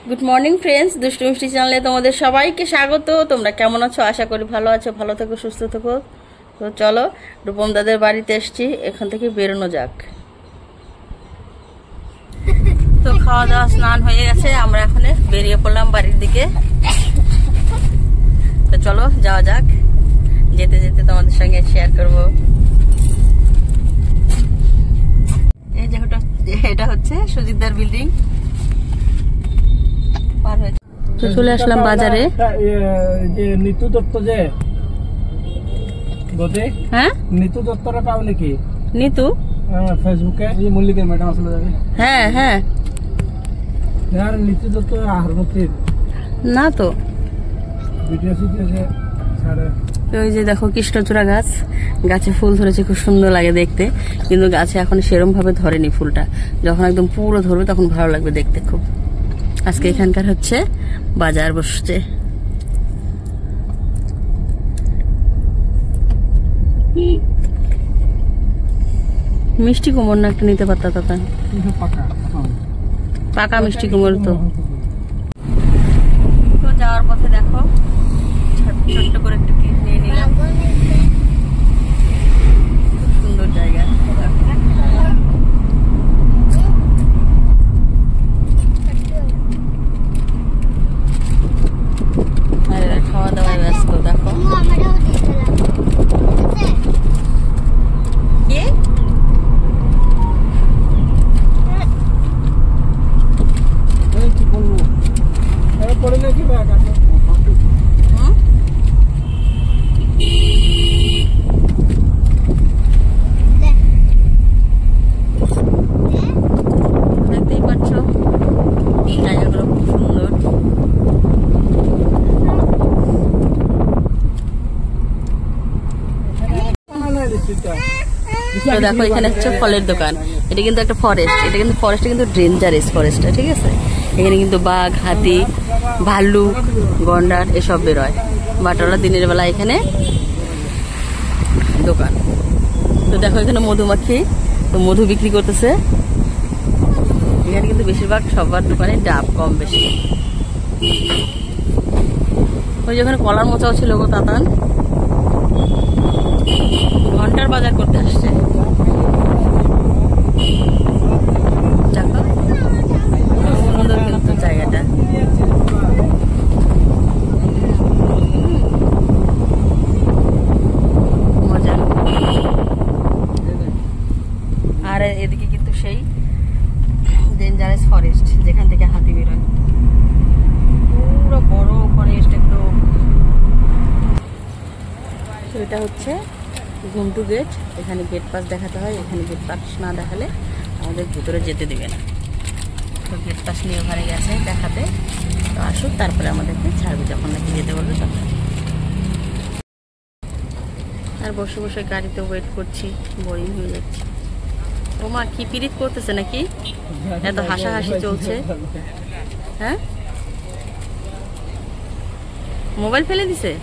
Good morning friends, দুষ্টু মিষ্টি চ্যানেলে তোমাদের সবাইকে স্বাগত। তোমরা কেমন আছো? আশা করি ভালো আছো। ভালো থেকো, সুস্থ থেকো। তো চলো, রূপম দাদের বাড়িতে এসছি, এখান থেকে বেরোনো যাক। তো খাওয়া দাওয়া স্নান হয়ে গেছে, আমরা এখন বেরিয়ে পড়লাম বাড়ির দিকে। তো চলো যাওয়া যাক, যেতে যেতে তোমাদের সঙ্গে শেয়ার করব। এই যে এটা হচ্ছে সুজিতদার বিল্ডিং। তো চলে আসলাম বাজারে। নিতু দত্ত যে হ্যাঁ, নিতু দত্তরা পাও নাকি? নিতু ফেসবুকে মল্লিকের ম্যাডাম আসলে যাবে। হ্যাঁ হ্যাঁ, নিতু দত্ত হারমতির না তো ভিডিও শিখেছে ছাড়ে। ওই যে দেখো কৃষ্ণচূড়া গাছ, গাছে ফুল ধরেছে, খুব সুন্দর লাগে দেখতে, কিন্তু গাছে এখন সেরম ভাবে ধরেনি ফুলটা। যখন একদম পুরো ধরবে তখন ভালো লাগবে দেখতে খুব। আজকে এখানকার হচ্ছে বাজার বসছে। মিষ্টি কুমড় না একটা নিতে পারতা তাতা, পাকা মিষ্টি কুমড়। তো যাওয়ার পথে দেখো ছোট্ট করে একটু কেক নিয়ে নিলাম। সুন্দর জায়গা। খাওয়া দাওয়ায় ব্যস্ত দেখো। কি দেখতেই পাচ্ছ, জায়গাগুলো খুব সুন্দর। তো দেখো এখানে হচ্ছে ফলের দোকান। এটা কিন্তু একটা ফরেস্ট, এটা কিন্তু ফরেস্টটা কিন্তু ডেঞ্জারাস ফরেস্টটা, ঠিক আছে? এখানে কিন্তু বাঘ, হাতি, ভাল্লুক, গন্ডার এসব বেরোয়। বাটওয়ালা দিনের বেলা এখানে দোকান। তো দেখো এখানে মধুমাছি, তো মধু বিক্রি করতেছে। এখানে কিন্তু বেশিরভাগ সবার দোকানে ডাব কম বেশি। ওই যেখানে কলার মোচাও ছিল গো তাতান, ঘন্টার বাজার করতে আসছে। সুন্দর কিন্তু জায়গাটা। মজা। আর এদিকে কিন্তু সেই ডেঞ্জারাস ফরেস্ট, যেখান থেকে হাতি বেরোয়। পুরো বড় ফরেস্ট একদম। এটা হচ্ছে ঘুমটু গেট। এখানে গেট পাস দেখাতে হয়, এখানে গেট পাস না দেখালে আমাদের ভিতরে যেতে দেবে না। তো গেট পাস নিয়ে ওখানে গেছে দেখাতে। তো আসুক, তারপরে আমাদেরকে ছাড়বে যখন নাকি যেতে বলবে তখন। আর বসে বসে গাড়িতে ওয়েট করছি, বোরিং হয়ে যাচ্ছে। ওমা কি পিরিত করতেছে নাকি? এত হাসাহাসি চলছে। হ্যাঁ, মোবাইল ফেলে দিছে।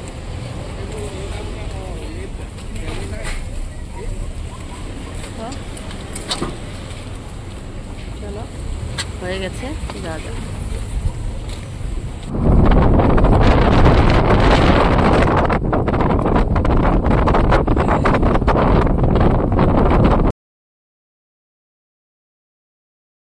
চলো, হয়ে গেছে, যা যা।